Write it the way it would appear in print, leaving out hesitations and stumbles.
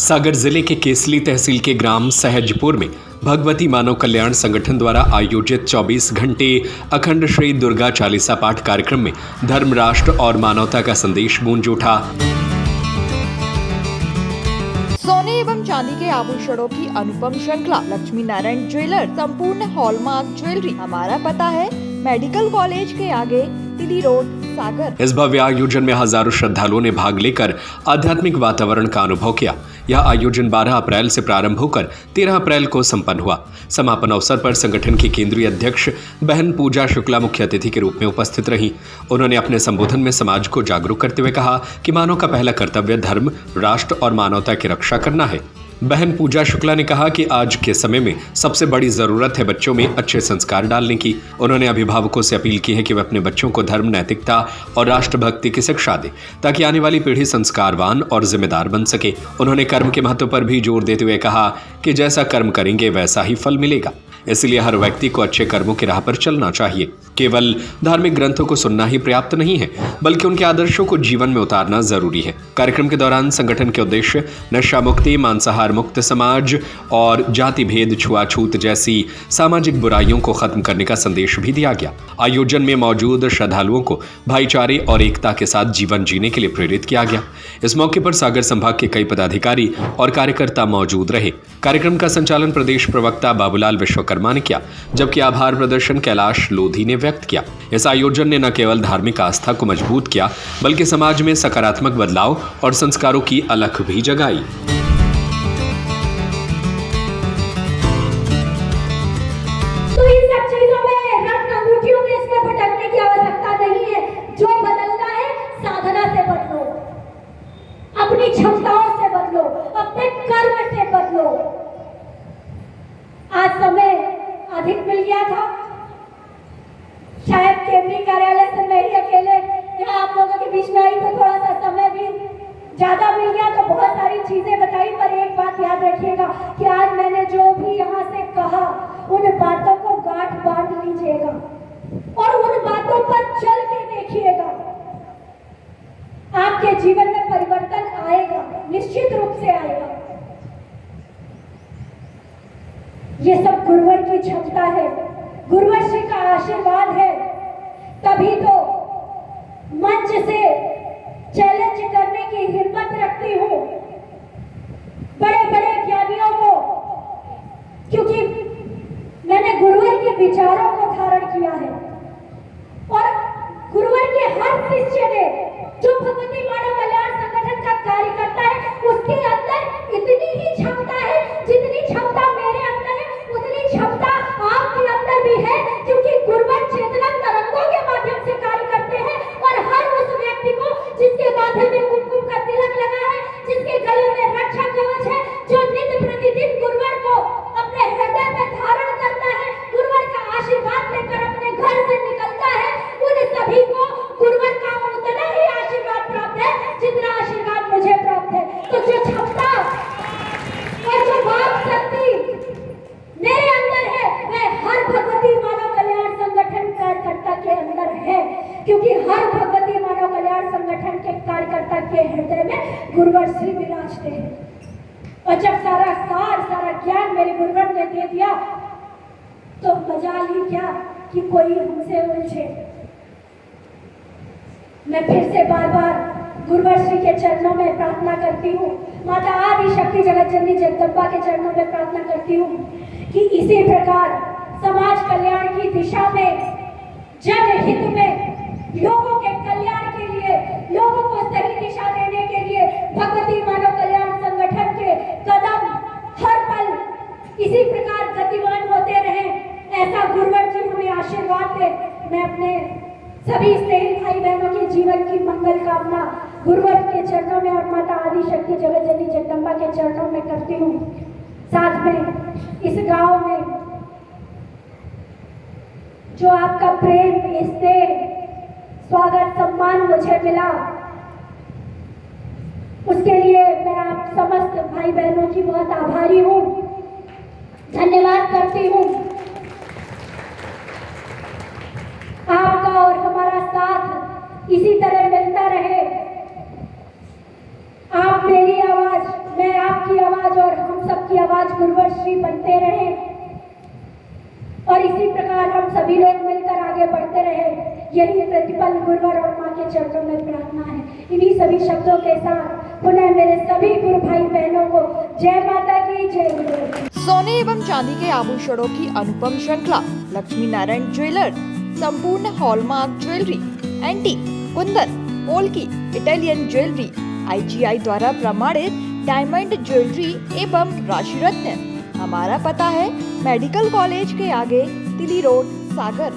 सागर जिले के केसली तहसील के ग्राम सहजपुर में भगवती मानव कल्याण संगठन द्वारा आयोजित 24 घंटे अखंड श्री दुर्गा चालीसा पाठ कार्यक्रम में धर्म, राष्ट्र और मानवता का संदेश गूंज उठा। सोने एवं चांदी के आभूषणों की अनुपम श्रृंखला लक्ष्मी नारायण ज्वेलर संपूर्ण हॉलमार्क ज्वेलरी। हमारा पता है मेडिकल कॉलेज के आगे, तिली रोड, सागर। इस भव्य आयोजन में हजारों श्रद्धालुओं ने भाग लेकर आध्यात्मिक वातावरण का अनुभव किया। यह आयोजन 12 अप्रैल से प्रारंभ होकर 13 अप्रैल को संपन्न हुआ। समापन अवसर पर संगठन की केंद्रीय अध्यक्ष बहन पूजा शुक्ला मुख्य अतिथि के रूप में उपस्थित रही। उन्होंने अपने संबोधन में समाज को जागरूक करते हुए कहा कि मानव का पहला कर्तव्य धर्म, राष्ट्र और मानवता की रक्षा करना है। बहन पूजा शुक्ला ने कहा कि आज के समय में सबसे बड़ी जरूरत है बच्चों में अच्छे संस्कार डालने की। उन्होंने अभिभावकों से अपील की है कि वे अपने बच्चों को धर्म, नैतिकता और राष्ट्रभक्ति की शिक्षा दें ताकि आने वाली पीढ़ी संस्कारवान और जिम्मेदार बन सके। उन्होंने कर्म के महत्व पर भी जोर देते हुए कहा कि जैसा कर्म करेंगे वैसा ही फल मिलेगा, इसलिए हर व्यक्ति को अच्छे कर्मों की राह पर चलना चाहिए। केवल धार्मिक ग्रंथों को सुनना ही पर्याप्त नहीं है, बल्कि उनके आदर्शों को जीवन में उतारना जरूरी है। कार्यक्रम के दौरान संगठन के उद्देश्य नशा मुक्ति, मांसाहार मुक्त समाज और जाति भेद, छुआछूत जैसी सामाजिक बुराइयों को खत्म करने का संदेश भी दिया गया। आयोजन में मौजूद श्रद्धालुओं को भाईचारे और एकता के साथ जीवन जीने के लिए प्रेरित किया गया। इस मौके पर सागर संभाग के कई पदाधिकारी और कार्यकर्ता मौजूद रहे। कार्यक्रम का संचालन प्रदेश प्रवक्ता बाबूलाल विश्वकर्मा ने किया, जबकि आभार प्रदर्शन कैलाश लोधी ने व्यक्त किया। इस आयोजन ने न केवल धार्मिक आस्था को मजबूत किया, बल्कि समाज में सकारात्मक बदलाव और संस्कारों की अलख भी जगाई। अपनी क्षमताओं से बदलो, अपने कर्म से बदलो। आज समय अधिक मिल गया था, शायद केंद्रीय कार्यालय से मैं ही अकेले यहाँ आप लोगों के बीच में आई तो थोड़ा सा समय भी ज्यादा मिल गया, तो बहुत सारी चीजें बताई। पर एक बात याद रखिएगा कि आज मैंने जो भी यहाँ से कहा, उन बातों को गांठ बांध लीजिएगा और उन बातों पर चल के देखिएगा। आपके जीवन में परिवर्तन आएगा, निश्चित रूप से आएगा। ये सब गुरुवर की क्षमता है, गुरुवर श्री का आशीर्वाद है। तभी तो मंच से चैलेंज करने की हिम्मत रखती हूं बड़े बड़े ज्ञानियों को, क्योंकि मैंने गुरुवर के विचारों को धारण किया है। और गुरुवर के हर शिष्य ने, जो भगवती मानव कल्याण संगठन का कार्यकर्ता है, उसके अंदर इतनी ही क्षमता है जितनी क्षमता मेरे अंदर है, उतनी क्षमता आपके अंदर भी है। क्योंकि गुरुवर चेतना तरंगों के माध्यम से कार्य करते हैं और हर उस व्यक्ति को जिसके माथे में कुमकुम का तिलक लगा है, जिसके गले में रक्षा कवच है, जो नित्य प्रतिदिन गुरुवर को अपने हृदय में धारण करता है, गुरुवर का आशीर्वाद लेकर अपने घर से निकलता है, उन सभी को गुरुवर का उतना ही आशीर्वाद प्राप्त है जितना आशीर्वाद मुझे प्राप्त है। तो जो क्षमता और जो वाक शक्ति मेरे अंदर है, वह हर भगवती मानव कल्याण संगठन कार्यकर्ता के अंदर है। क्योंकि हर भगवती मानव कल्याण संगठन के कार्यकर्ता के हृदय में गुरुवर श्री विराजते हैं। और जब सारा ज्ञान मेरे गुरुवर ने दे दिया, तो मजाल ही क्या कि कोई हमसे उलझे। मैं फिर से बार बार गुरुवर श्री के चरणों में प्रार्थना करती हूँ, माता आदि शक्ति जगत जननी जगदम्बा के चरणों में प्रार्थना करती हूँ कि इसी प्रकार समाज कल्याण की दिशा में, जनहित में, लोगों के कल्याण के लिए, लोगों को सही दिशा देने के लिए भगवती मानव कल्याण संगठन के कदम हर पल इसी प्रकार गतिमान होते रहे। ऐसा गुरुवर जी हमें आशीर्वाद दे। मैं अपने सभी स्नेही भाई बहनों के जीवन की मंगल कामना गुरुवर के चरणों में और माता आदि शक्ति जगत जननी जगदम्बा के चरणों में करती हूँ। साथ में इस गांव में जो आपका प्रेम, स्नेह, स्वागत, सम्मान मुझे मिला, उसके लिए मैं आप समस्त भाई बहनों की बहुत आभारी हूँ, धन्यवाद करती हूँ। आपका और हमारा साथ इसी तरह मिलता रहे। आप मेरी आवाज, मैं आपकी आवाज और हम सबकी आवाज गुरुवर श्री बनते रहे और इसी प्रकार हम सभी लोग मिलकर आगे बढ़ते रहे, यही प्रतिपल गुरुवर और माँ के चरणों में प्रार्थना है। इन्हीं सभी शब्दों के साथ पुनः मेरे सभी गुरु भाई बहनों को जय माता की, जय गुरु। सोने एवं चांदी के आभूषणों की अनुपम श्रृंखला लक्ष्मी नारायण ज्वेलर्स संपूर्ण hallmark jewellery, antique, Kundan, polki, Italian jewellery, IGI द्वारा प्रमाणित डायमंड ज्वेलरी एवं राशि रत्न। हमारा पता है मेडिकल कॉलेज के आगे, तिली रोड, सागर।